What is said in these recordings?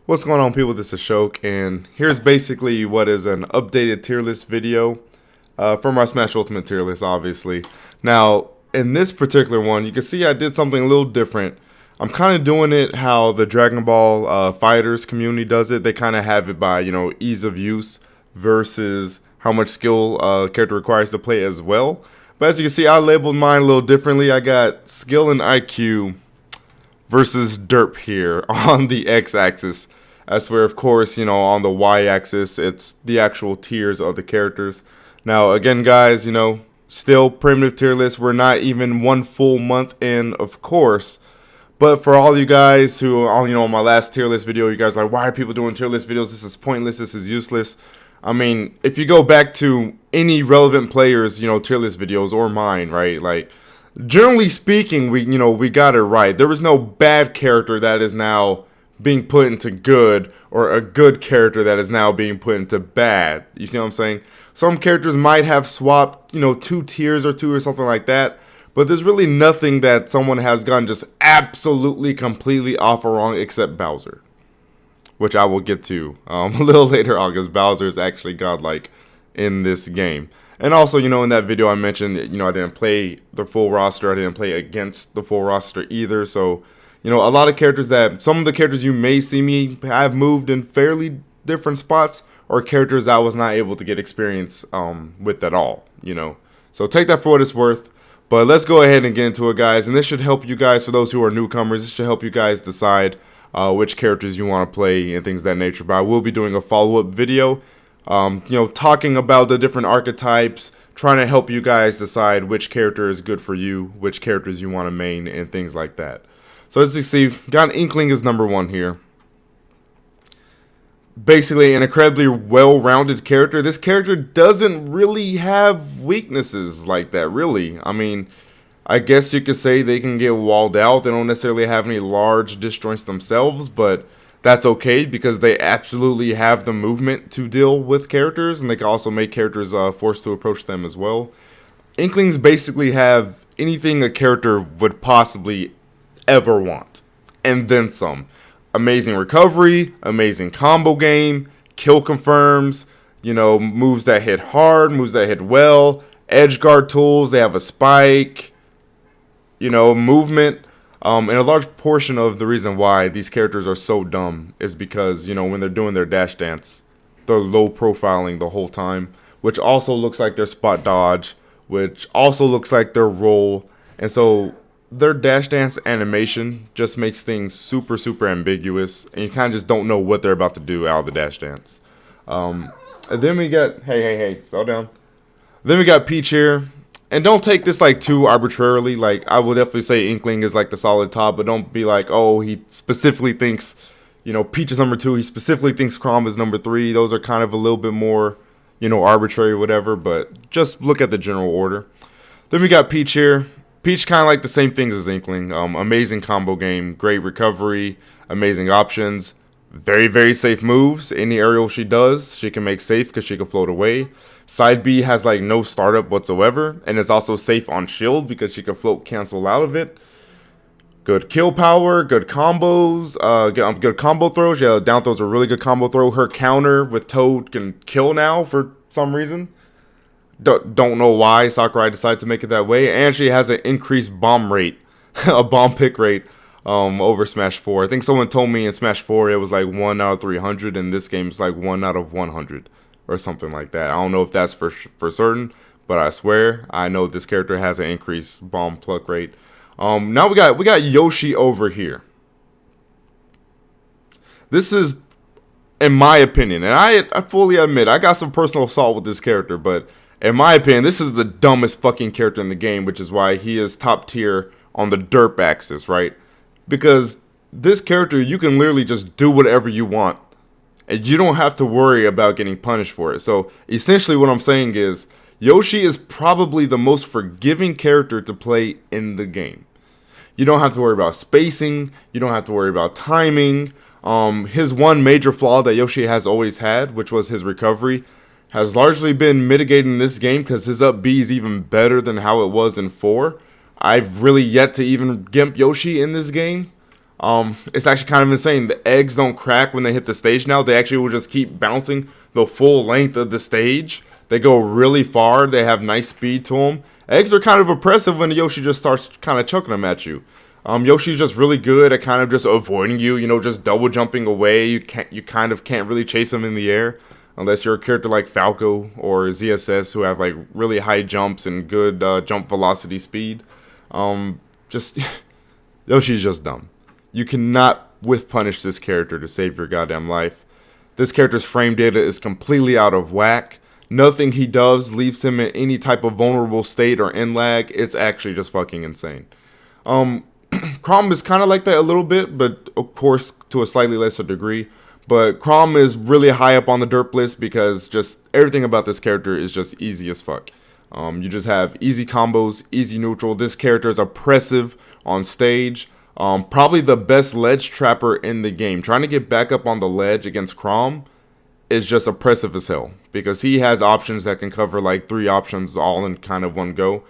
What's going on, people? This is Shok, and here's basically what is an updated tier list video from our Smash Ultimate tier list, obviously. Now, in this particular one, you can see I did something a little different. I'm kind of doing it how the Dragon Ball Fighters community does it. They kind of have it by, ease of use versus how much skill character requires to play as well. But as you can see, I labeled mine a little differently. I got skill and IQ versus Derp here on the x-axis. That's where, of course, on the y-axis, it's the actual tiers of the characters. Now, again, guys, still primitive tier list. We're not even one full month in, of course. But for all you guys who, on my last tier list video, you guys are like, why are people doing tier list videos? This is pointless. This is useless. I mean, if you go back to any relevant players, tier list videos or mine, right? Like, generally speaking, we got it right. There was no bad character that is now being put into good, or a good character that is now being put into bad. You see what I'm saying? Some characters might have swapped, 2 tiers or 2 or something like that, but there's really nothing that someone has gone just absolutely completely off or wrong except Bowser, which I will get to a little later on, because Bowser is actually godlike in this game. And also, in that video I mentioned, I didn't play the full roster. I didn't play against the full roster either. So, a lot of characters some of the characters you may see me have moved in fairly different spots, or characters I was not able to get experience with at all, So take that for what it's worth. But let's go ahead and get into it, guys. And this should help you guys, for those who are newcomers, this should help you guys decide which characters you want to play and things of that nature. But I will be doing a follow-up video, talking about the different archetypes, trying to help you guys decide which character is good for you, which characters you want to main, and things like that. So as you see, got Inkling as number 1 here. Basically an incredibly well-rounded character. This character doesn't really have weaknesses like that, really. I mean, I guess you could say they can get walled out. They don't necessarily have any large disjoints themselves, but that's okay because they absolutely have the movement to deal with characters, and they can also make characters forced to approach them as well. Inklings basically have anything a character would possibly ever want, and then some. Amazing recovery, amazing combo game, kill confirms, moves that hit hard, moves that hit well, edge guard tools, they have a spike, movement. And a large portion of the reason why these characters are so dumb is because, when they're doing their dash dance, they're low profiling the whole time, which also looks like their spot dodge, which also looks like their roll. And so their dash dance animation just makes things super, super ambiguous, and you kind of just don't know what they're about to do out of the dash dance. And then we got, hey, slow down. Then we got Peach here. And don't take this too arbitrarily. I would definitely say Inkling is the solid top, but don't be like, oh, he specifically thinks, Peach is number 2. He specifically thinks Kromm is number 3. Those are kind of a little bit more, arbitrary or whatever, but just look at the general order. Then we got Peach here. Peach kind of the same things as Inkling. Amazing combo game, great recovery, amazing options, very, very safe moves. Any aerial she does, she can make safe because she can float away. Side B has no startup whatsoever, and it's also safe on shield because she can float cancel out of it. Good kill power, good combos, good combo throws. Yeah, down throw's a really good combo throw. Her counter with Toad can kill now for some reason. Don't know why Sakurai decided to make it that way. And she has an increased bomb rate, a bomb pick rate over Smash 4. I think someone told me in Smash 4 it was 1 out of 300. In this game it's 1 out of 100 or something like that. I don't know if that's for certain, but I swear I know this character has an increased bomb pluck rate. Now we got Yoshi over here. This is, in my opinion, and I fully admit I got some personal assault with this character, but in my opinion, this is the dumbest fucking character in the game, which is why he is top tier on the Derp axis, right? Because this character, you can literally just do whatever you want, and you don't have to worry about getting punished for it. So essentially what I'm saying is, Yoshi is probably the most forgiving character to play in the game. You don't have to worry about spacing, you don't have to worry about timing. His one major flaw that Yoshi has always had, which was his recovery, has largely been mitigated in this game because his up B is even better than how it was in 4. I've really yet to even gimp Yoshi in this game. It's actually kind of insane. The eggs don't crack when they hit the stage now. They actually will just keep bouncing the full length of the stage. They go really far. They have nice speed to them. Eggs are kind of oppressive when Yoshi just starts kind of chucking them at you. Yoshi's just really good at kind of just avoiding you, you know, just double jumping away. You kind of can't really chase him in the air unless you're a character like Falco or ZSS who have like really high jumps and good jump velocity speed. Just Yoshi's just dumb. You cannot whiff punish this character to save your goddamn life. This character's frame data is completely out of whack. Nothing he does leaves him in any type of vulnerable state or in lag. It's actually just fucking insane. Kromm is kind of like that a little bit, but of course to a slightly lesser degree. But Kromm is really high up on the derp list because just everything about this character is just easy as fuck. You just have easy combos, easy neutral. This character is oppressive on stage. Probably the best ledge trapper in the game. Trying to get back up on the ledge against Kromm is just oppressive as hell because he has options that can cover like 3 options all in kind of one go.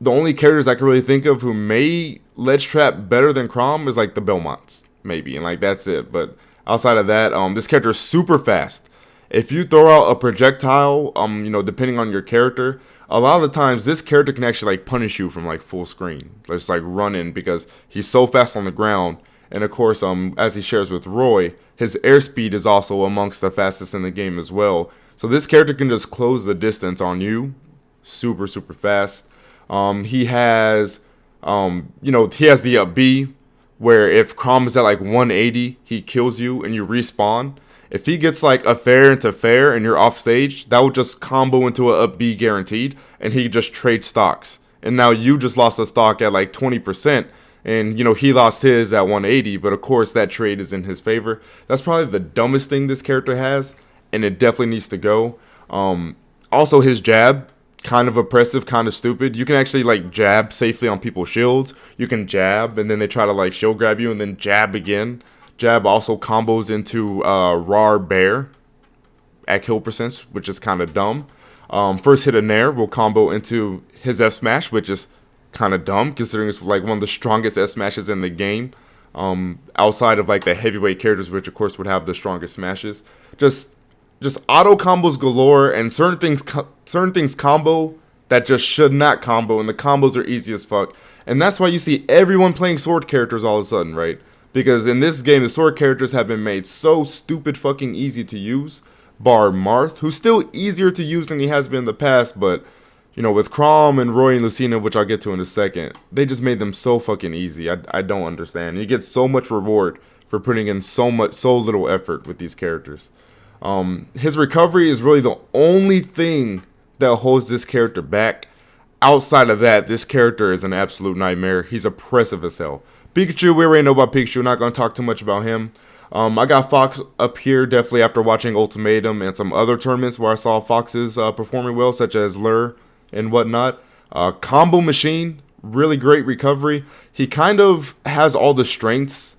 The only characters I can really think of who may ledge trap better than Kromm is like the Belmonts, maybe, and like that's it. But outside of that, this character is super fast. If you throw out a projectile, you know, depending on your character, a lot of the times this character can actually like punish you from like full screen. Just like running because he's so fast on the ground. And of course, as he shares with Roy, his airspeed is also amongst the fastest in the game as well. So this character can just close the distance on you, super fast. He has, you know, he has the up B, where if Kromm is at like 180, he kills you and you respawn. If he gets like a fair into fair and you're off stage, that will just combo into a up B guaranteed, and he just trade stocks. And now you just lost a stock at like 20%, and you know he lost his at 180, but of course that trade is in his favor. That's probably the dumbest thing this character has, and it definitely needs to go. Also his jab, kind of oppressive, kind of stupid. You can actually like jab safely on people's shields. You can jab and then they try to like shield grab you and then jab again. Jab also combos into Rar Bear at kill percents, which is kind of dumb. First hit of Nair will combo into his F smash, which is kind of dumb considering it's like one of the strongest S smashes in the game. Outside of like the heavyweight characters, which of course would have the strongest smashes. Just auto combos galore, and certain things combo that just should not combo, and the combos are easy as fuck. And that's why you see everyone playing sword characters all of a sudden, right? Because in this game, the sword characters have been made so stupid fucking easy to use. Bar Marth, who's still easier to use than he has been in the past, but you know, with Kromm and Roy and Lucina, which I'll get to in a second, they just made them so fucking easy. I don't understand. You get so much reward for putting in so little effort with these characters. His recovery is really the only thing that holds this character back. Outside of that, this character is an absolute nightmare. He's oppressive as hell. Pikachu, we already know about Pikachu. Not going to talk too much about him. I got Foxx up here definitely after watching Ultimatum and some other tournaments where I saw Fox's performing well, such as Lure and whatnot. Combo machine, really great recovery. He kind of has all the strengths.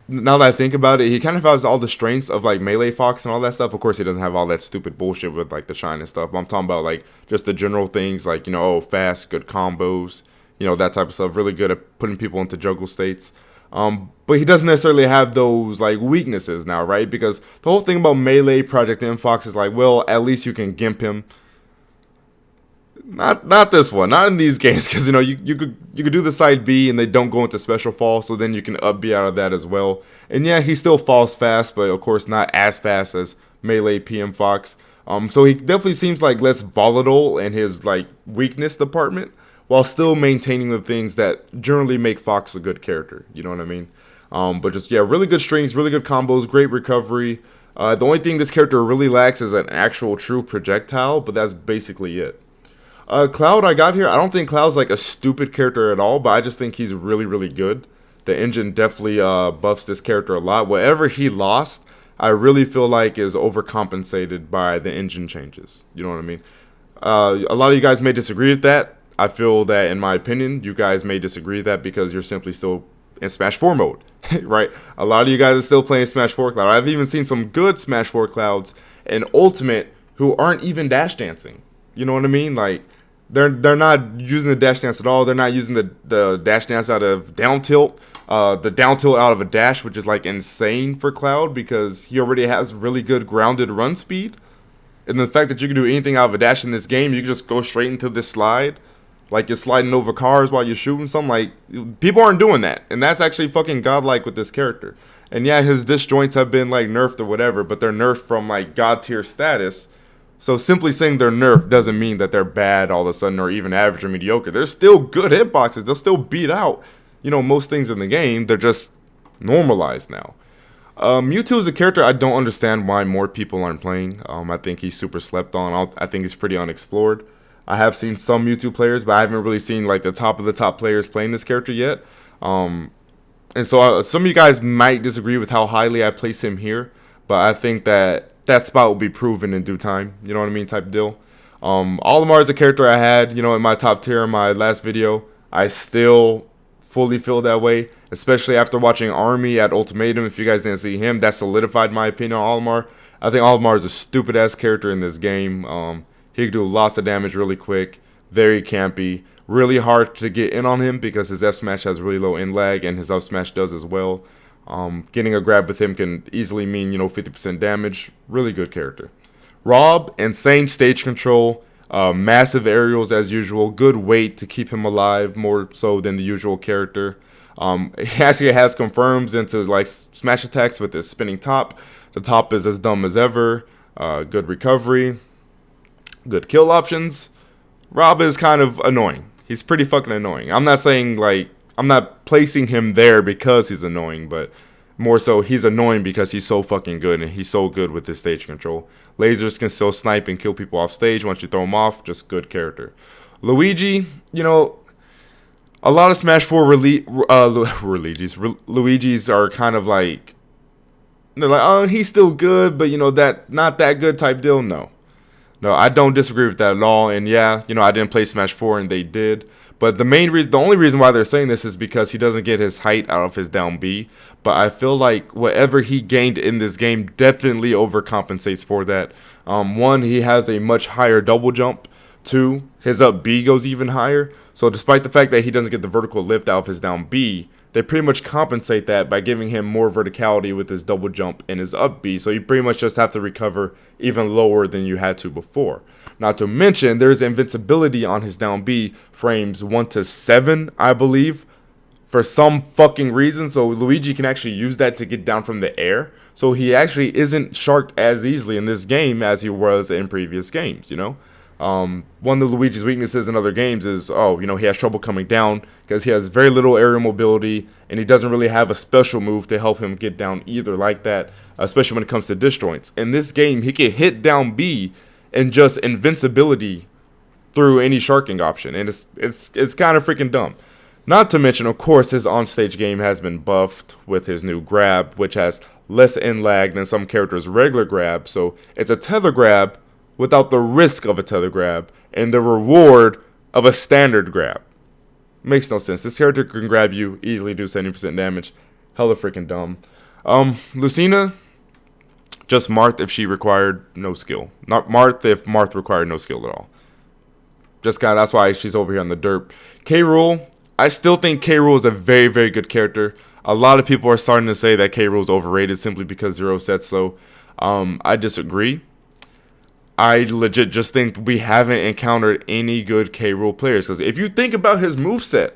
Now that I think about it, he kind of has all the strengths of like Melee Foxx and all that stuff. Of course, he doesn't have all that stupid bullshit with like the shine and stuff. But I'm talking about like just the general things, like, you know, fast, good combos, you know, that type of stuff. Really good at putting people into juggle states. But he doesn't necessarily have those like weaknesses now, right? Because the whole thing about Melee Project M Foxx is like, well, at least you can gimp him. Not this one, not in these games, because you know you could do the side B and they don't go into special fall, so then you can up B out of that as well. And yeah, he still falls fast, but of course not as fast as Melee PM Foxx. So he definitely seems like less volatile in his like weakness department, while still maintaining the things that generally make Foxx a good character. You know what I mean? But just, yeah, really good strings, really good combos, great recovery. The only thing this character really lacks is an actual true projectile, but that's basically it. Cloud I got here, I don't think Cloud's like a stupid character at all, but I just think he's really, really good. The engine definitely buffs this character a lot. Whatever he lost, I really feel like is overcompensated by the engine changes. You know what I mean? A lot of you guys may disagree with that. I feel that, in my opinion, you guys may disagree with that because you're simply still in Smash 4 mode, right? A lot of you guys are still playing Smash 4 Cloud. I've even seen some good Smash 4 Clouds in Ultimate who aren't even dash dancing. You know what I mean? Like, they're not using the dash dance at all. They're not using the dash dance out of down tilt. The down tilt out of a dash, which is like insane for Cloud because he already has really good grounded run speed. And the fact that you can do anything out of a dash in this game, you can just go straight into this slide. Like you're sliding over cars while you're shooting something. Like, people aren't doing that. And that's actually fucking godlike with this character. And yeah, his disjoints have been like nerfed or whatever, but they're nerfed from like god tier status. So simply saying they're nerfed doesn't mean that they're bad all of a sudden or even average or mediocre. They're still good hitboxes. They'll still beat out, most things in the game. They're just normalized now. Mewtwo is a character I don't understand why more people aren't playing. I think he's super slept on. I think he's pretty unexplored. I have seen some Mewtwo players, but I haven't really seen like the top of the top players playing this character yet. And so some of you guys might disagree with how highly I place him here, but I think that spot will be proven in due time. You know what I mean? Type deal. Olimar is a character I had, in my top tier in my last video. I still fully feel that way, especially after watching Army at Ultimatum. If you guys didn't see him, that solidified my opinion on Olimar. I think Olimar is a stupid ass character in this game. He can do lots of damage really quick, very campy, really hard to get in on him because his F smash has really low in lag and his up smash does as well. Getting a grab with him can easily mean 50% damage. Really good character. Rob, insane stage control, massive aerials as usual, good weight to keep him alive more so than the usual character. He actually has confirms into like smash attacks with his spinning top. The top is as dumb as ever. Good recovery, good kill options. Rob is kind of annoying. He's pretty fucking annoying. I'm not saying like I'm not placing him there because he's annoying, but more so he's annoying because he's so fucking good and he's so good with his stage control. Lasers can still snipe and kill people off stage once you throw him off. Just good character. Luigi, a lot of Smash 4 Luigis are kind of like, they're like, oh, he's still good, but that not that good type deal. No, I don't disagree with that at all. And yeah, I didn't play Smash 4 and they did. But the only reason why they're saying this is because he doesn't get his height out of his down B. But I feel like whatever he gained in this game definitely overcompensates for that. One, he has a much higher double jump. Two, his up B goes even higher. So despite the fact that he doesn't get the vertical lift out of his down B, they pretty much compensate that by giving him more verticality with his double jump and his up B. So you pretty much just have to recover even lower than you had to before. Not to mention, there's invincibility on his down B frames 1 to 7, I believe, for some fucking reason. So Luigi can actually use that to get down from the air. So he actually isn't sharked as easily in this game as he was in previous games, One of Luigi's weaknesses in other games is, he has trouble coming down because he has very little aerial mobility and he doesn't really have a special move to help him get down either like that, especially when it comes to disjoints. In this game, he can hit down B and just invincibility through any sharking option, and it's kind of freaking dumb. Not to mention, of course, his onstage game has been buffed with his new grab, which has less in lag than some characters' regular grab, so it's a tether grab without the risk of a tether grab and the reward of a standard grab. Makes no sense. This character can grab you, easily do 70% damage. Hella freaking dumb. Lucina, just Marth if she required no skill. Not Marth if Marth required no skill at all. That's why she's over here on the derp. Rool, I still think Rool is a very, very good character. A lot of people are starting to say that Rool is overrated simply because Zero said so. I disagree. I legit just think we haven't encountered any good Rool players. Because if you think about his moveset,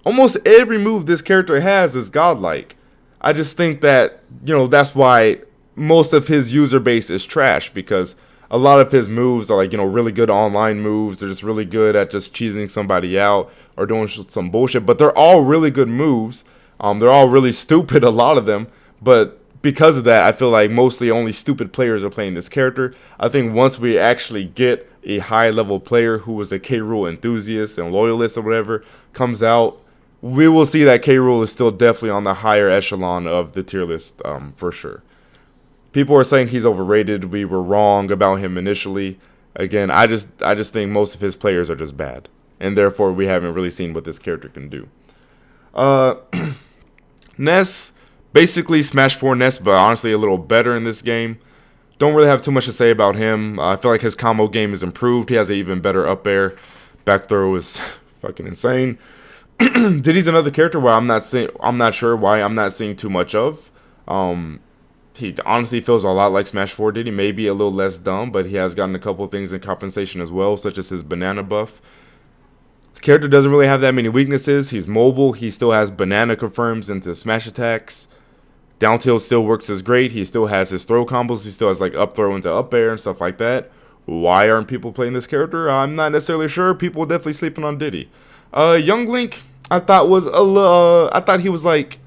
almost every move this character has is godlike. I just think that, that's why most of his user base is trash. Because a lot of his moves are like, really good online moves. They're just really good at just cheesing somebody out or doing some bullshit. But they're all really good moves. They're all really stupid, a lot of them. But because of that, I feel like mostly only stupid players are playing this character. I think once we actually get a high-level player who is a Rool enthusiast and loyalist or whatever comes out, we will see that Rool is still definitely on the higher echelon of the tier list, for sure. People are saying he's overrated. We were wrong about him initially. Again, I just think most of his players are just bad, and therefore we haven't really seen what this character can do. Ness, basically Smash 4 Ness, but honestly a little better in this game. Don't really have too much to say about him. I feel like his combo game is improved. He has an even better up air. Back throw is fucking insane. Diddy's another character where I'm not sure why I'm not seeing too much of. He honestly feels a lot like Smash 4 Diddy, maybe a little less dumb, but he has gotten a couple of things in compensation as well, such as his banana buff. This character doesn't really have that many weaknesses. He's mobile. He still has banana confirms into smash attacks. Down tilt still works as great. He still has his throw combos. He still has like up throw into up air and stuff like that. Why aren't people playing this character? I'm not necessarily sure. People are definitely sleeping on Diddy. Young Link, I thought was I thought he was like.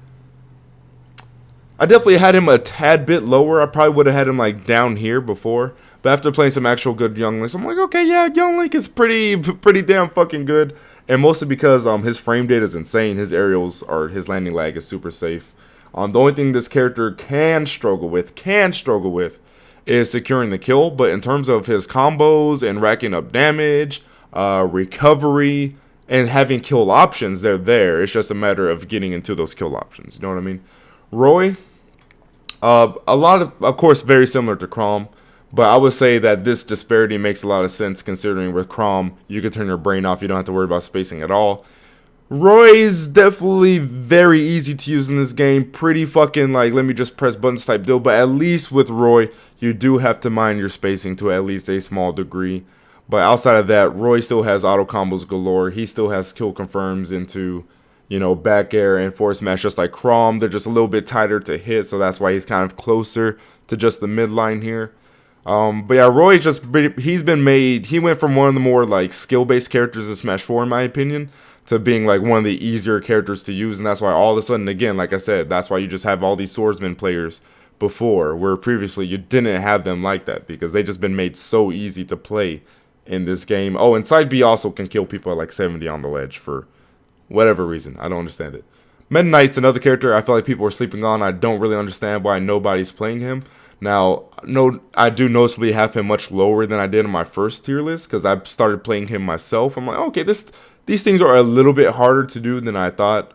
I definitely had him a tad bit lower. I probably would have had him like down here before. But after playing some actual good Young Links, I'm like, okay, yeah, Young Link is pretty damn fucking good. And mostly because his frame data is insane. His aerials or his landing lag is super safe. The only thing this character can struggle with is securing the kill. But in terms of his combos and racking up damage, recovery, and having kill options, they're there. It's just a matter of getting into those kill options. You know what I mean? Roy, a lot of course, very similar to Kromm. But I would say that this disparity makes a lot of sense considering with Kromm, you can turn your brain off. You don't have to worry about spacing at all. Roy's definitely very easy to use in this game. Pretty fucking like, let me just press buttons type deal. But at least with Roy, you do have to mind your spacing to at least a small degree. But outside of that, Roy still has auto combos galore. He still has kill confirms into, you know, back air and forward smash just like Kromm. They're just a little bit tighter to hit. So that's why he's kind of closer to just the midline here. But yeah, Roy he went from one of the more like skill-based characters in Smash 4 in my opinion to being like one of the easier characters to use, and that's why all of a sudden, again, like I said, that's why you just have all these swordsman players before, where previously you didn't have them like that because they just been made so easy to play in this game. Oh, and side B also can kill people at like 70 on the ledge for whatever reason. I don't understand it. Meta Knight's another character I feel like people are sleeping on. I don't really understand why nobody's playing him. Now, no, I do noticeably have him much lower than I did in my first tier list because I started playing him myself. I'm like, okay, these things are a little bit harder to do than I thought.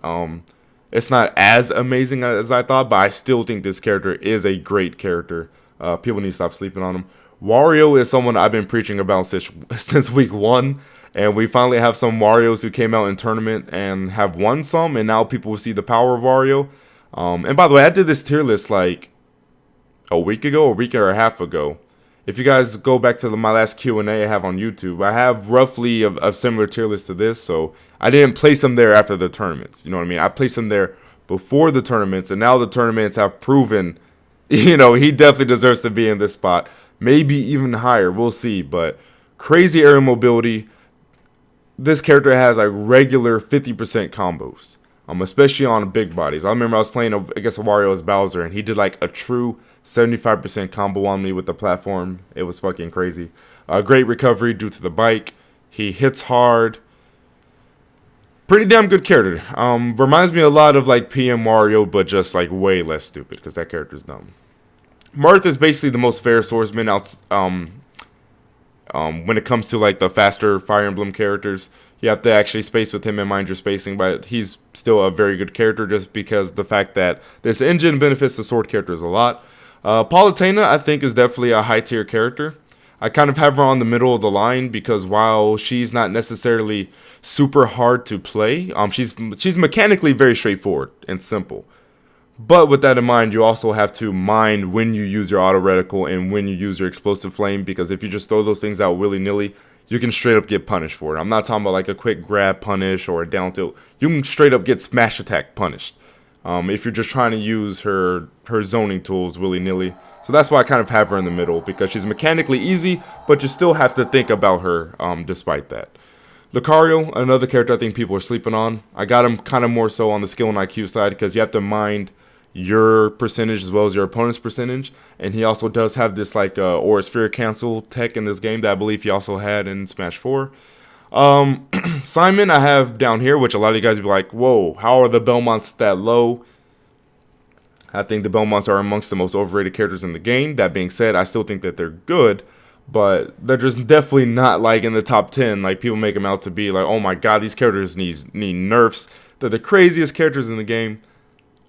It's not as amazing as I thought, but I still think this character is a great character. People need to stop sleeping on him. Wario is someone I've been preaching about since week 1, and we finally have some Warios who came out in tournament and have won some, and now people will see the power of Wario. And by the way, I did this tier list like a week and a half ago. If you guys go back to my last Q&A I have on YouTube, I have roughly a similar tier list to this, so I didn't place them there after the tournaments. You know what I mean? I placed them there before the tournaments, and now the tournaments have proven, you know, he definitely deserves to be in this spot. Maybe even higher, we'll see, but crazy aerial mobility. This character has like regular 50% combos, especially on big bodies. I remember I was playing against a Wario as Bowser, and he did like a true 75% combo on me with the platform. It was fucking crazy. Great recovery due to the bike. He hits hard. Pretty damn good character. Reminds me a lot of like PM Wario, but just like way less stupid because that character's dumb. Marth is basically the most fair swordsman out. When it comes to like the faster Fire Emblem characters, you have to actually space with him and mind your spacing, but he's still a very good character just because the fact that this engine benefits the sword characters a lot. Palutena, I think, is definitely a high tier character. I kind of have her on the middle of the line because while she's not necessarily super hard to play, she's mechanically very straightforward and simple. But with that in mind, you also have to mind when you use your auto reticle and when you use your explosive flame, because if you just throw those things out willy-nilly, you can straight up get punished for it. I'm not talking about like a quick grab punish or a down tilt. You can straight up get smash attack punished if you're just trying to use her zoning tools willy-nilly. So that's why I kind of have her in the middle, because she's mechanically easy, but you still have to think about her despite that. Locario, another character I think people are sleeping on. I got him kind of more so on the skill and IQ side because you have to mind your percentage as well as your opponent's percentage, and he also does have this like aura sphere cancel tech in this game that I believe he also had in Smash 4. Simon I have down here, which a lot of you guys will be like, whoa, how are the Belmonts that low? I think the Belmonts are amongst the most overrated characters in the game. That being said, I still think that they're good, but they're just definitely not like in the top 10 like people make them out to be. Like, oh my god, these characters need nerfs. They're the craziest characters in the game.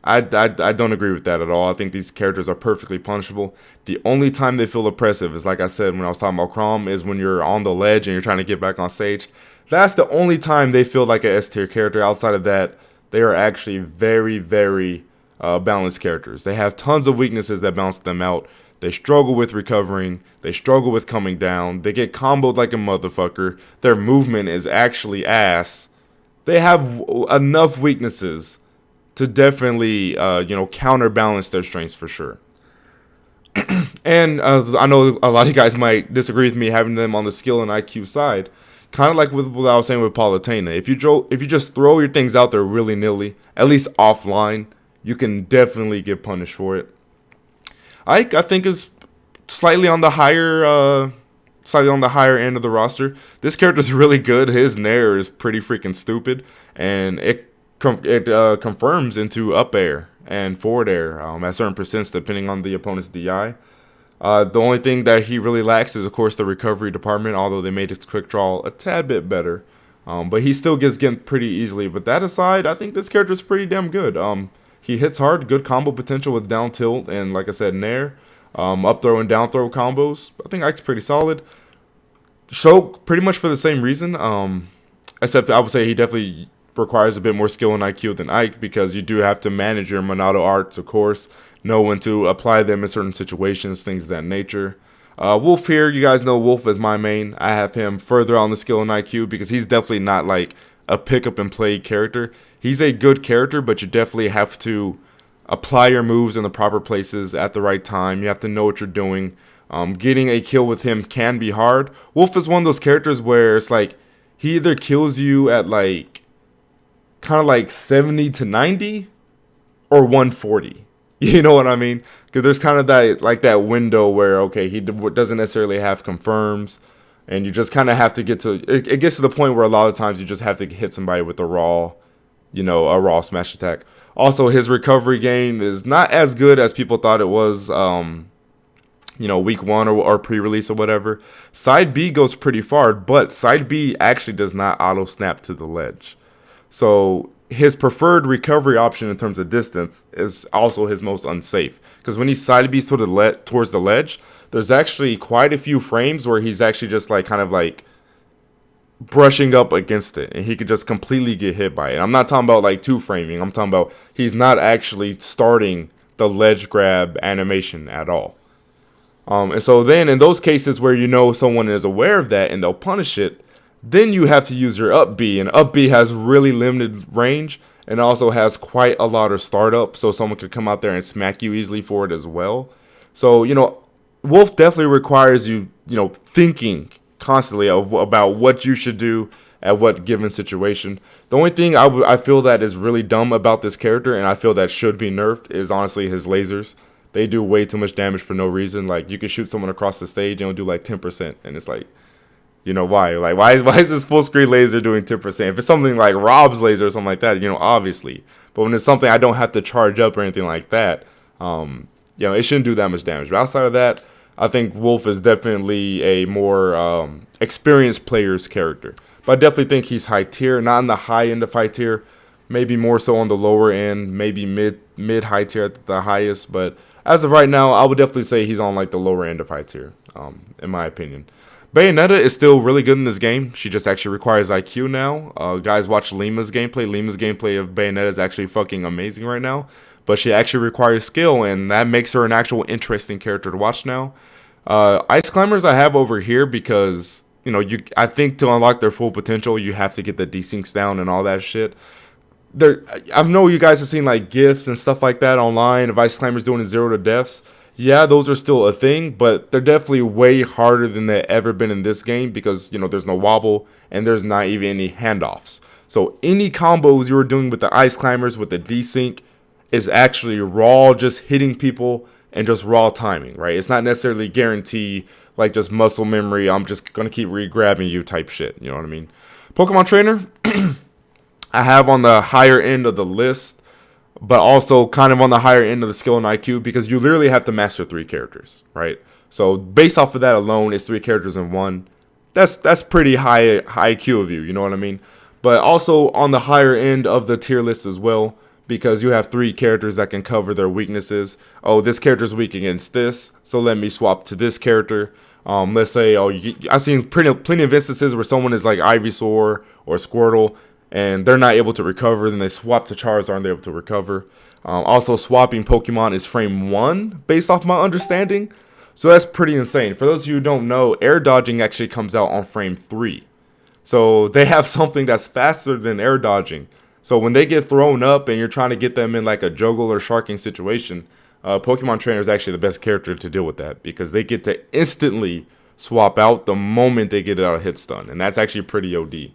I don't agree with that at all. I think these characters are perfectly punishable. The only time they feel oppressive is, like I said when I was talking about Kromm, is when you're on the ledge and you're trying to get back on stage. That's the only time they feel like a S tier character. Outside of that, they are actually very, very balanced characters. They have tons of weaknesses that balance them out. They struggle with recovering. They struggle with coming down. They get comboed like a motherfucker. Their movement is actually ass. They have enough weaknesses to definitely, counterbalance their strengths for sure. And I know a lot of you guys might disagree with me having them on the skill and IQ side. Kind of like with what I was saying with Palutena. If you just throw your things out there willy-nilly, at least offline, you can definitely get punished for it. Ike, I think, is slightly on the higher end of the roster. This character's really good. His nair is pretty freaking stupid, and it confirms into up air and forward air at certain percents depending on the opponent's DI. The only thing that he really lacks is, of course, the recovery department, although they made his quick draw a tad bit better. But he still gets gimped pretty easily. But that aside, I think this character is pretty damn good. He hits hard, good combo potential with down tilt, and like I said, nair, up throw and down throw combos. I think Ike's pretty solid. Shok, pretty much for the same reason, except I would say he definitely requires a bit more skill and IQ than Ike, because you do have to manage your Monado arts, of course, know when to apply them in certain situations, things of that nature. Wolf here, you guys know Wolf is my main. I have him further on the skill and IQ because he's definitely not like a pick up and play character. He's a good character, but you definitely have to apply your moves in the proper places at the right time. You have to know what you're doing. Getting a kill with him can be hard. Wolf is one of those characters where it's like he either kills you at like kind of like 70 to 90 or 140. You know what I mean? Because there's kind of that window where, okay, he doesn't necessarily have confirms, and you just kind of have to get to it gets to the point where a lot of times you just have to hit somebody with a raw smash attack. Also, his recovery game is not as good as people thought it was, week one or pre-release or whatever. Side B goes pretty far, but side B actually does not auto snap to the ledge. So his preferred recovery option in terms of distance is also his most unsafe. Because when he side B's towards the ledge, there's actually quite a few frames where he's actually just kind of brushing up against it, and he could just completely get hit by it. I'm not talking about two framing. I'm talking about he's not actually starting the ledge grab animation at all. And so then in those cases where someone is aware of that and they'll punish it, then you have to use your up B, and up B has really limited range and also has quite a lot of startup, so someone could come out there and smack you easily for it as well. So, Wolf definitely requires you, thinking constantly about what you should do at what given situation. The only thing I feel that is really dumb about this character, and I feel that should be nerfed, is honestly his lasers. They do way too much damage for no reason. You can shoot someone across the stage and it'll do 10%, and it's why? Why is this full screen laser doing 10%? If it's something like Rob's laser or something like that, obviously. But when it's something I don't have to charge up or anything like that, it shouldn't do that much damage. But outside of that, I think Wolf is definitely a more experienced player's character. But I definitely think he's high tier, not in the high end of high tier, maybe more so on the lower end, maybe mid high tier at the highest. But as of right now, I would definitely say he's on the lower end of high tier, in my opinion. Bayonetta is still really good in this game. She just actually requires IQ now. Guys, watch Lima's gameplay. Lima's gameplay of Bayonetta is actually fucking amazing right now. But she actually requires skill, and that makes her an actual interesting character to watch now. Ice Climbers I have over here because, I think to unlock their full potential, you have to get the desyncs down and all that shit. I know you guys have seen GIFs and stuff like that online of Ice Climbers doing 0 to deaths. Yeah, those are still a thing, but they're definitely way harder than they've ever been in this game because, there's no wobble and there's not even any handoffs. So any combos you were doing with the Ice Climbers with the desync is actually raw, just hitting people and just raw timing, right? It's not necessarily guarantee, just muscle memory, I'm just going to keep re-grabbing you type shit, you know what I mean? Pokemon Trainer, I have on the higher end of the list, but also kind of on the higher end of the skill and IQ because you literally have to master 3 characters, right? So based off of that alone, it's 3 characters in one. That's pretty high IQ of you, you know what I mean? But also on the higher end of the tier list as well because you have 3 characters that can cover their weaknesses. Oh, this character's weak against this, so let me swap to this character. Let's say, I've seen plenty of instances where someone is like Ivysaur or Squirtle, and they're not able to recover. Then they swap to Charizard and they're able to recover. Also, swapping Pokemon is frame 1, based off my understanding. So that's pretty insane. For those of you who don't know, air dodging actually comes out on frame 3. So they have something that's faster than air dodging. So when they get thrown up and you're trying to get them in like a juggle or sharking situation, Pokemon Trainer is actually the best character to deal with that, because they get to instantly swap out the moment they get out of hit stun. And that's actually pretty OD.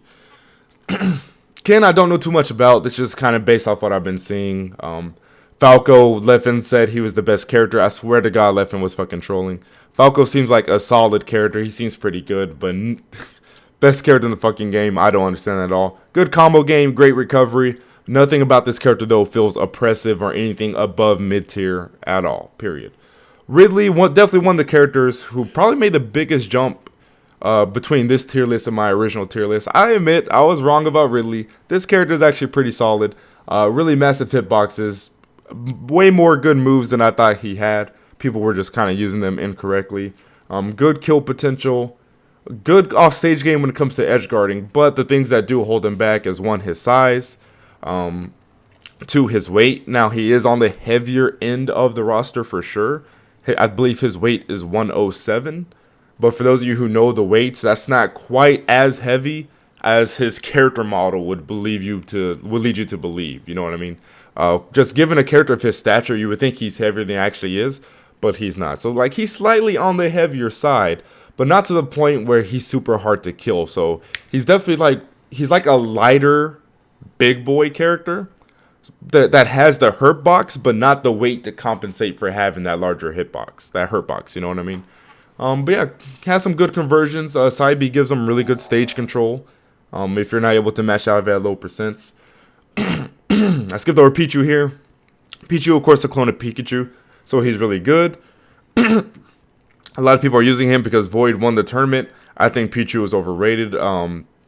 Ken, I don't know too much about. It's just kind of based off what I've been seeing. Falco, Leffen said he was the best character. I swear to God, Leffen was fucking trolling. Falco seems like a solid character. He seems pretty good, but best character in the fucking game, I don't understand at all. Good combo game, great recovery. Nothing about this character, though, feels oppressive or anything above mid-tier at all, period. Ridley, definitely one of the characters who probably made the biggest jump between this tier list and my original tier list. I admit, I was wrong about Ridley. This character is actually pretty solid. Really massive hitboxes. Way more good moves than I thought he had. People were just kind of using them incorrectly. Good kill potential. Good off-stage game when it comes to edge guarding. But the things that do hold him back is, 1, his size. 2, his weight. Now, he is on the heavier end of the roster for sure. I believe his weight is 107. But for those of you who know the weights, that's not quite as heavy as his character model would lead you to believe. You know what I mean? Just given a character of his stature, you would think he's heavier than he actually is, but he's not. So, like, he's slightly on the heavier side, but not to the point where he's super hard to kill. So, he's definitely he's like a lighter big boy character that has the hurt box, but not the weight to compensate for having that larger hitbox, that hurt box, you know what I mean? But yeah, has some good conversions. Side B gives him really good stage control. If you're not able to match out at low percents. I skipped over Pichu here. Pichu, of course, a clone of Pikachu, so he's really good. A lot of people are using him because Void won the tournament. I think Pichu is overrated.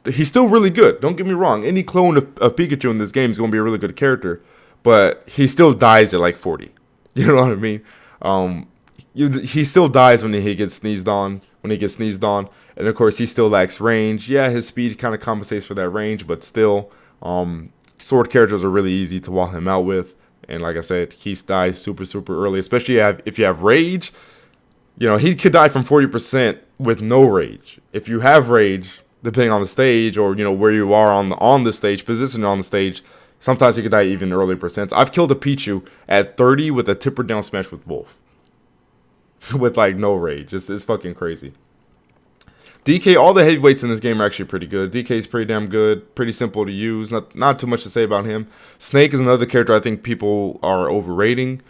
He's still really good. Don't get me wrong. Any clone of Pikachu in this game is going to be a really good character, but he still dies at like 40. You know what I mean? He still dies when he gets sneezed on. And of course, he still lacks range. Yeah, his speed kind of compensates for that range, but still, sword characters are really easy to wall him out with. And like I said, he dies super, super early, especially if you have rage. You know, he could die from 40% with no rage. If you have rage, depending on the stage or, you know, where you are on the stage, position on the stage, sometimes he could die even early percents. I've killed a Pichu at 30 with a tipper down smash with Wolf. With, like, no rage. It's fucking crazy. DK, all the heavyweights in this game are actually pretty good. DK is pretty damn good, pretty simple to use. Not too much to say about him. Snake is another character I think people are overrating.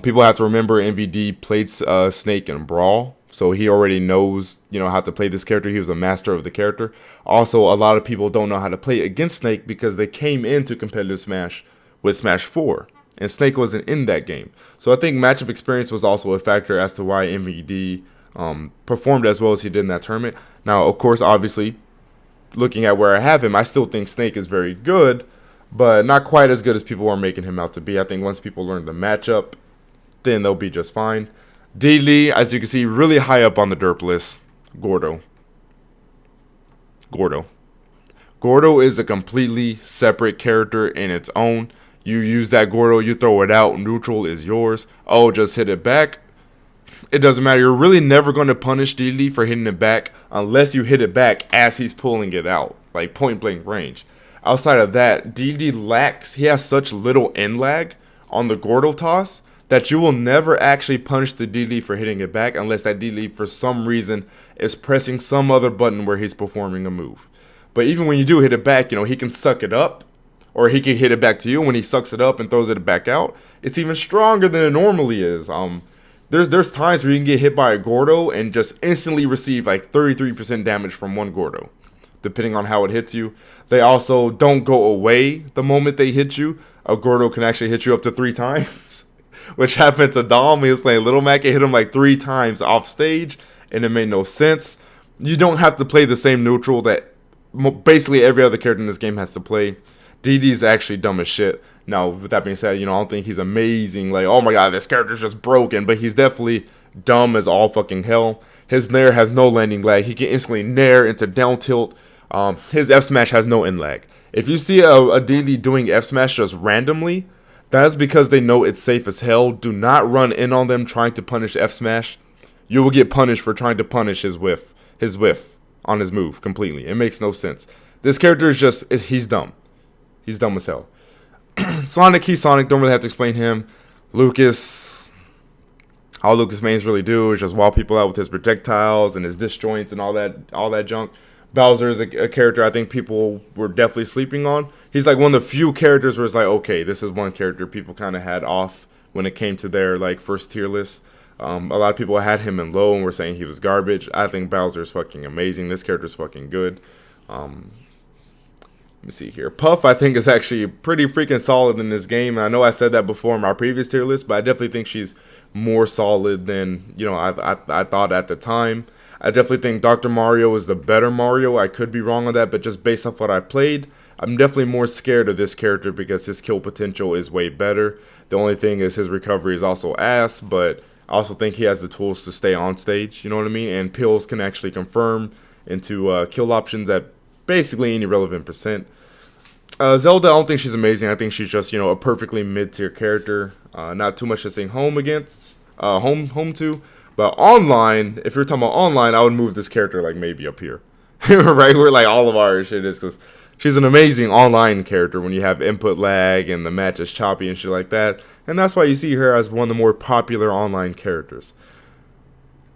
People have to remember MVD played Snake in Brawl, so he already knows, you know, how to play this character. He was a master of the character. Also, a lot of people don't know how to play against Snake because they came into competitive Smash with Smash 4, and Snake wasn't in that game. So I think matchup experience was also a factor as to why MVD performed as well as he did in that tournament. Now, of course, obviously, looking at where I have him, I still think Snake is very good, but not quite as good as people are making him out to be. I think once people learn the matchup, then they'll be just fine. Ridley, as you can see, really high up on the derp list. Gordo is a completely separate character in its own. You use that Gordo, you throw it out, neutral is yours. Oh, just hit it back. It doesn't matter. You're really never going to punish Ridley for hitting it back unless you hit it back as he's pulling it out, like point blank range. Outside of that, Ridley he has such little end lag on the Gordo toss that you will never actually punish the Ridley for hitting it back unless that Ridley for some reason is pressing some other button where he's performing a move. But even when you do hit it back, you know, he can suck it up, or he can hit it back to you. When he sucks it up and throws it back out, it's even stronger than it normally is. There's times where you can get hit by a Gordo and just instantly receive like 33% damage from one Gordo, depending on how it hits you. They also don't go away the moment they hit you. A Gordo can actually hit you up to 3 times, which happened to Dom. He was playing Little Mac. It hit him like 3 times off stage, and it made no sense. You don't have to play the same neutral that basically every other character in this game has to play. DD's actually dumb as shit. Now, with that being said, you know, I don't think he's amazing. Like, oh my god, this character's just broken. But he's definitely dumb as all fucking hell. His nair has no landing lag. He can instantly nair into down tilt. His F smash has no in lag. If you see a D&D doing F smash just randomly, that's because they know it's safe as hell. Do not run in on them trying to punish F smash. You will get punished for trying to punish his whiff on his move completely. It makes no sense. This character is just, he's dumb. He's dumb as hell. Sonic, he's Sonic. Don't really have to explain him. Lucas, all Lucas mains really do is just wall people out with his projectiles and his disjoints and all that junk. Bowser is a character I think people were definitely sleeping on. He's like one of the few characters where it's like, okay, this is one character people kind of had off when it came to their like first tier list. A lot of people had him in low and were saying he was garbage. I think Bowser is fucking amazing. This character is fucking good. Let me see here. Puff, I think, is actually pretty freaking solid in this game. And I know I said that before in my previous tier list, but I definitely think she's more solid than, you know, I thought at the time. I definitely think Dr. Mario is the better Mario. I could be wrong on that, but just based off what I played, I'm definitely more scared of this character because his kill potential is way better. The only thing is his recovery is also ass, but I also think he has the tools to stay on stage, you know what I mean? And pills can actually confirm into kill options at basically any relevant percent. Zelda, I don't think she's amazing. I think she's just, you know, a perfectly mid-tier character. Not too much to sing home to. But online, if you're talking about online, I would move this character like maybe up here. Right where like all of our shit is, because she's an amazing online character when you have input lag and the match is choppy and shit like that. And that's why you see her as one of the more popular online characters.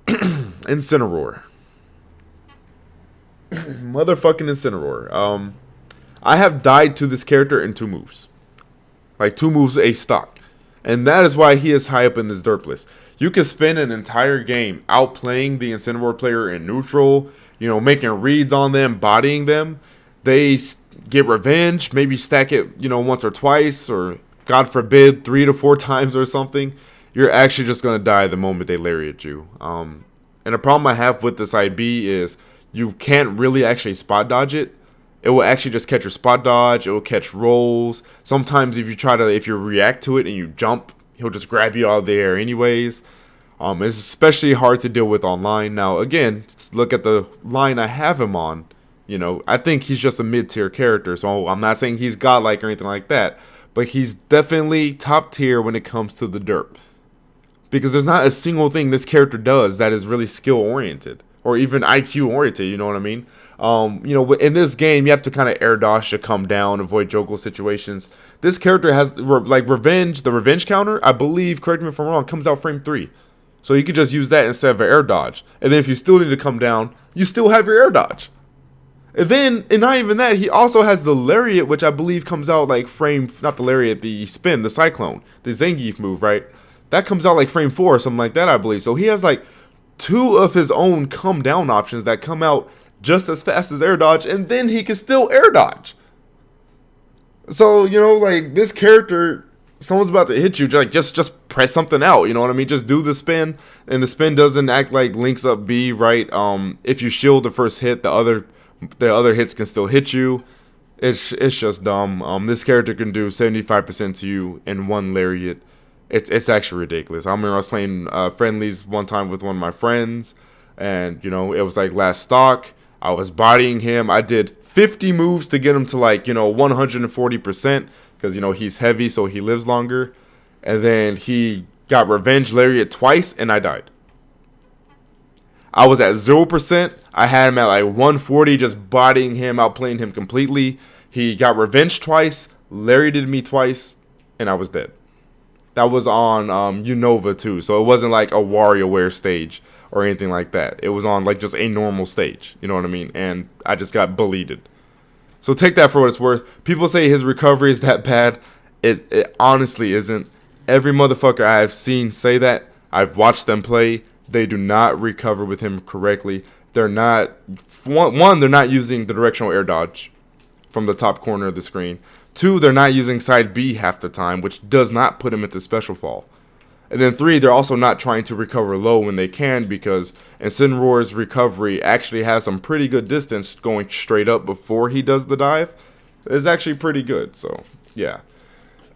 Incineroar. Motherfucking Incineroar. I have died to this character in 2 moves. Like 2 moves a stock. And that is why he is high up in this derp list. You can spend an entire game outplaying the Incineroar player in neutral, you know, making reads on them, bodying them. They get revenge, maybe stack it, you know, once or twice, or God forbid, 3 to 4 times or something. You're actually just going to die the moment they lariat you. And the problem I have with this IB is you can't really actually spot dodge it. It will actually just catch your spot dodge. It will catch rolls. Sometimes if you react to it and you jump, he'll just grab you out of the air anyways. It's especially hard to deal with online. Now, again, look at the line I have him on. You know, I think he's just a mid-tier character, so I'm not saying he's godlike or anything like that. But he's definitely top tier when it comes to the derp. Because there's not a single thing this character does that is really skill-oriented. Or even IQ-oriented, you know what I mean? You know, in this game, you have to kind of air dodge to come down, avoid jokel situations. This character has, like, revenge. The revenge counter, I believe, correct me if I'm wrong, comes out frame 3. So you could just use that instead of an air dodge. And then if you still need to come down, you still have your air dodge. And then, and not even that, he also has the lariat, which I believe comes out like frame, not the lariat, the spin, the cyclone, the Zangief move, right? That comes out like frame 4 or something like that, I believe. So he has like 2 of his own come down options that come out just as fast as air dodge, and then he can still air dodge. So, you know, like, this character, someone's about to hit you, just press something out, you know what I mean? Just do the spin, and the spin doesn't act like links up B, right? If you shield the first hit, the other hits can still hit you. It's just dumb. This character can do 75% to you in 1 lariat. It's actually ridiculous. I remember I was playing friendlies one time with one of my friends, and, you know, it was like last stock. I was bodying him. I did 50 moves to get him to, like, you know, 140%, because, you know, he's heavy, so he lives longer. And then he got revenge lariat twice, and I died. I was at 0%. I had him at like 140, just bodying him, outplaying him completely. He got revenge twice, lariated me twice, and I was dead. That was on Unova too, so it wasn't like a WarioWare stage or anything like that. It was on like just a normal stage, you know what I mean? And I just got bullied. So take that for what it's worth. People say his recovery is that bad. It honestly isn't. Every motherfucker I have seen say that. I've watched them play. They do not recover with him correctly. They're not, they're not using the directional air dodge from the top corner of the screen. 2, they're not using side B half the time, which does not put him into special fall. And then 3, they're also not trying to recover low when they can, because Incineroar's recovery actually has some pretty good distance going straight up before he does the dive. It's actually pretty good, so yeah.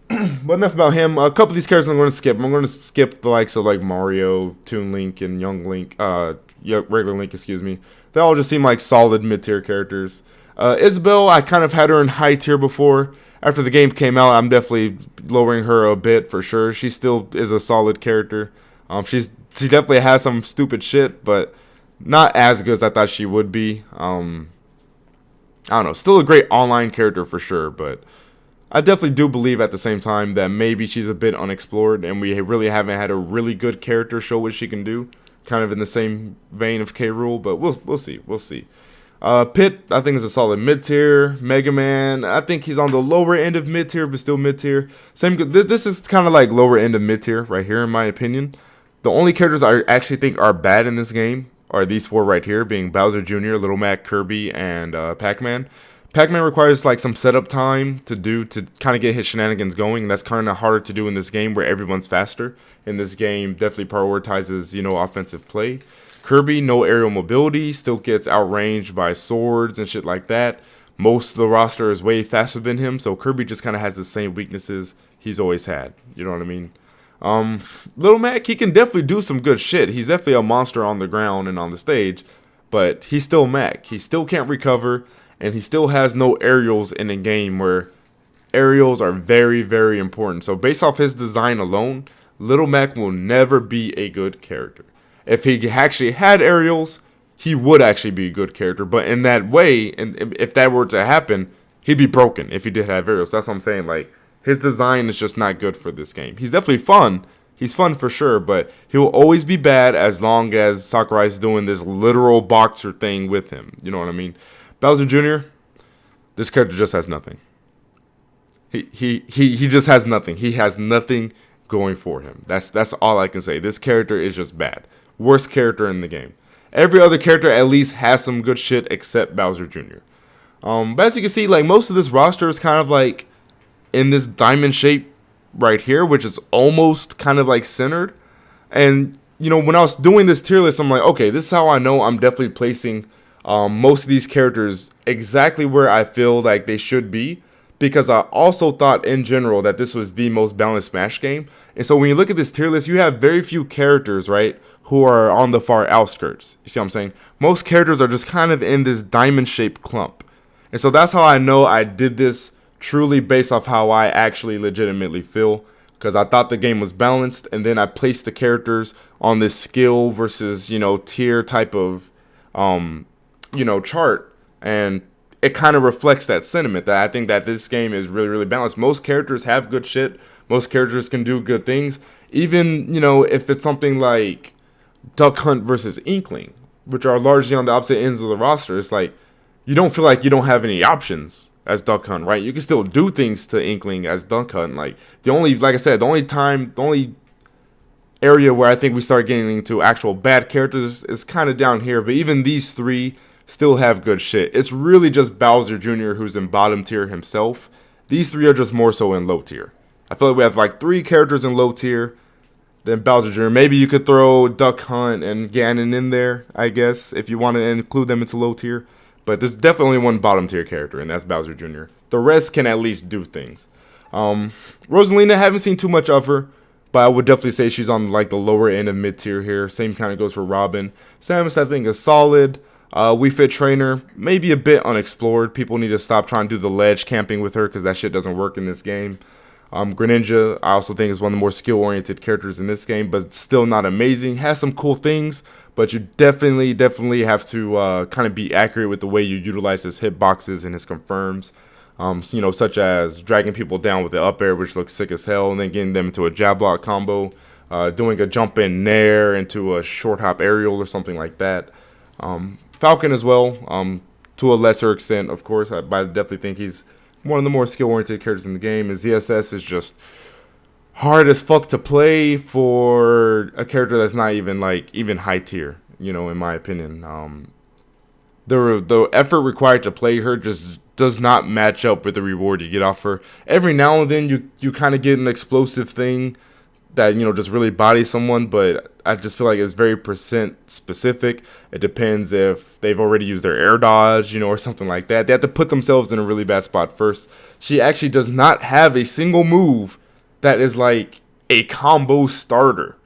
But enough about him. A couple of these characters I'm going to skip. I'm going to skip the likes of like Mario, Toon Link, and Young Link. Yeah, regular Link, excuse me. They all just seem like solid mid-tier characters. Isabelle, I kind of had her in high tier before. After the game came out, I'm definitely lowering her a bit for sure. She still is a solid character. She definitely has some stupid shit, but not as good as I thought she would be. I don't know. Still a great online character for sure, but I definitely do believe at the same time that maybe she's a bit unexplored, and we really haven't had a really good character show what she can do. Kind of in the same vein of K. Rool, but we'll see. We'll see. Pit, I think, is a solid mid-tier. Mega Man, I think he's on the lower end of mid-tier, but still mid-tier. This is kind of like lower end of mid-tier right here, in my opinion. The only characters I actually think are bad in this game are these four right here, being Bowser Jr., Little Mac, Kirby, and Pac-Man. Pac-Man requires like some setup time to kind of get his shenanigans going, and that's kind of harder to do in this game where everyone's faster. In this game, definitely prioritizes, offensive play. Kirby, no aerial mobility, still gets outranged by swords and shit like that. Most of the roster is way faster than him, so Kirby just kind of has the same weaknesses he's always had. You know what I mean? Little Mac, he can definitely do some good shit. He's definitely a monster on the ground and on the stage, but he's still Mac. He still can't recover, and he still has no aerials in a game where aerials are very, very important. So based off his design alone, Little Mac will never be a good character. If he actually had aerials, he would actually be a good character. But in that way, and if that were to happen, he'd be broken if he did have aerials. That's what I'm saying. Like, his design is just not good for this game. He's definitely fun. He's fun for sure, but he will always be bad as long as Sakurai's doing this literal boxer thing with him. You know what I mean? Bowser Jr., this character just has nothing. He just has nothing. He has nothing going for him. That's all I can say. This character is just bad. Worst character in the game. Every other character at least has some good shit except Bowser Jr. But as you can see, like most of this roster is kind of like in this diamond shape right here, which is almost kind of like centered. And when I was doing this tier list, I'm like, okay, this is how I know I'm definitely placing most of these characters exactly where I feel like they should be, because I also thought in general that this was the most balanced Smash game. And so when you look at this tier list, you have very few characters, right, who are on the far outskirts. You see what I'm saying? Most characters are just kind of in this diamond-shaped clump. And so that's how I know I did this truly based off how I actually legitimately feel, because I thought the game was balanced, and then I placed the characters on this skill versus, tier type of, chart, and it kind of reflects that sentiment that I think that this game is really, really balanced. Most characters have good shit. Most characters can do good things. Even, if it's something like Duck Hunt versus Inkling, which are largely on the opposite ends of the roster, it's like you don't feel like you don't have any options as Duck Hunt, right? You can still do things to Inkling as Duck Hunt. Like like I said, the only area where I think we start getting into actual bad characters is kind of down here. But even these three still have good shit. It's really just Bowser Jr. who's in bottom tier himself. These three are just more so in low tier. I feel like we have like three characters in low tier, then Bowser Jr. Maybe you could throw Duck Hunt and Ganon in there, I guess, if you want to include them into low tier. But there's definitely one bottom tier character, and that's Bowser Jr. The rest can at least do things. Rosalina, haven't seen too much of her, but I would definitely say she's on like the lower end of mid tier here. Same kind of goes for Robin. Samus, I think, is solid. Wii Fit Trainer, maybe a bit unexplored. People need to stop trying to do the ledge camping with her, because that shit doesn't work in this game. Greninja, I also think, is one of the more skill-oriented characters in this game, but still not amazing. Has some cool things, but you definitely have to kind of be accurate with the way you utilize his hitboxes and his confirms. Such as dragging people down with the up air, which looks sick as hell, and then getting them into a jab block combo, doing a jump in nair into a short hop aerial or something like that. Falcon as well, to a lesser extent, of course. I definitely think he's one of the more skill-oriented characters in the game. His ZSS is just hard as fuck to play for a character that's not even high tier, in my opinion. The effort required to play her just does not match up with the reward you get off her. Every now and then you kind of get an explosive thing that just really bodies someone, but I just feel like it's very percent specific. It depends if they've already used their air dodge, or something like that. They have to put themselves in a really bad spot first. She actually does not have a single move that is like a combo starter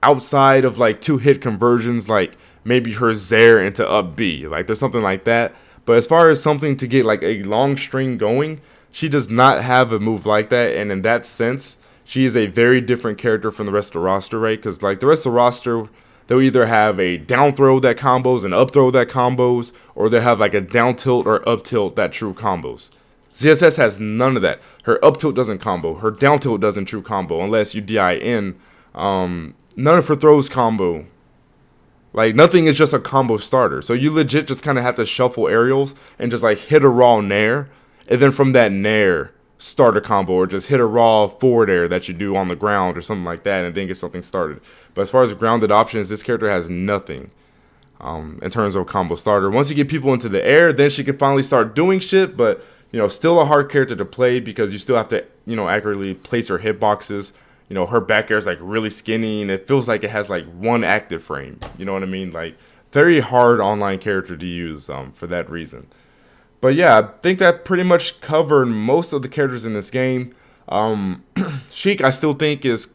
outside of like 2-hit conversions, like maybe her Zaire into up B. Like there's something like that. But as far as something to get like a long string going, she does not have a move like that. And in that sense, she is a very different character from the rest of the roster, right? Because like the rest of the roster, they'll either have a down throw that combos and up throw that combos, or they'll have like a down tilt or up tilt that true combos. ZSS has none of that. Her up tilt doesn't combo. Her down tilt doesn't true combo unless you DI none of her throws combo. Like, nothing is just a combo starter. So you legit just kind of have to shuffle aerials and just, like, hit a raw nair. And then from that nair, start a combo. Or just hit a raw forward air that you do on the ground or something like that and then get something started. But as far as grounded options, this character has nothing in terms of a combo starter. Once you get people into the air, then she can finally start doing shit. But, you know, still a hard character to play because you still have to, you know, accurately place her hitboxes. You know, her back air is like really skinny and it feels like it has like one active frame. You know what I mean? Like, very hard online character to use for that reason. But yeah, I think that pretty much covered most of the characters in this game. Sheik, I still think, is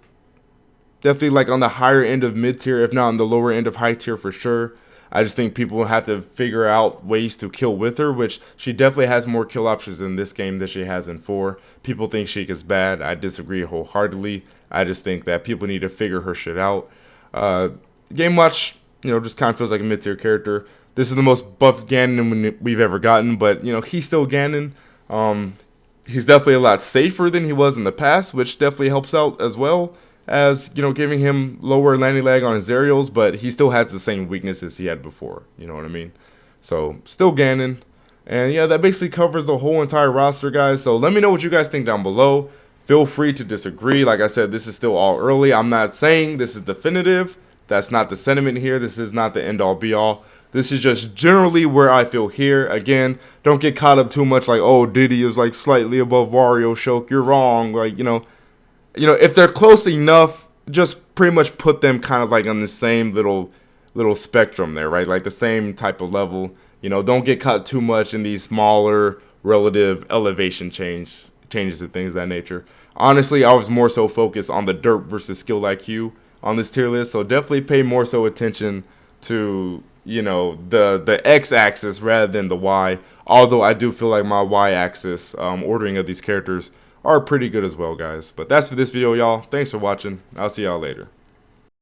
definitely like on the higher end of mid tier, if not on the lower end of high tier for sure. I just think people have to figure out ways to kill with her, which she definitely has more kill options in this game than she has in 4. People think Sheik is bad. I disagree wholeheartedly. I just think that people need to figure her shit out. Game Watch, you know, just kind of feels like a mid-tier character. This is the most buffed Ganon we've ever gotten, but, you know, he's still Ganon. He's definitely a lot safer than he was in the past, which definitely helps out as well as, you know, giving him lower landing lag on his aerials, but he still has the same weaknesses he had before. You know what I mean? So, still Ganon. And yeah, that basically covers the whole entire roster, guys. So let me know what you guys think down below. Feel free to disagree. Like I said, this is still all early. I'm not saying this is definitive. That's not the sentiment here. This is not the end-all, be-all. This is just generally where I feel here. Again, don't get caught up too much like, oh, Diddy is like slightly above Wario, Shok. You're wrong. Like, you know, if they're close enough, just pretty much put them kind of like on the same little spectrum there, right? Like the same type of level. You know, don't get caught too much in these smaller relative elevation changes and things of that nature. Honestly, I was more so focused on the Derp versus skill IQ on this tier list, so definitely pay more so attention to, you know, the X-axis rather than the Y. Although I do feel like my Y-axis ordering of these characters are pretty good as well, guys. But that's for this video, y'all. Thanks for watching. I'll see y'all later.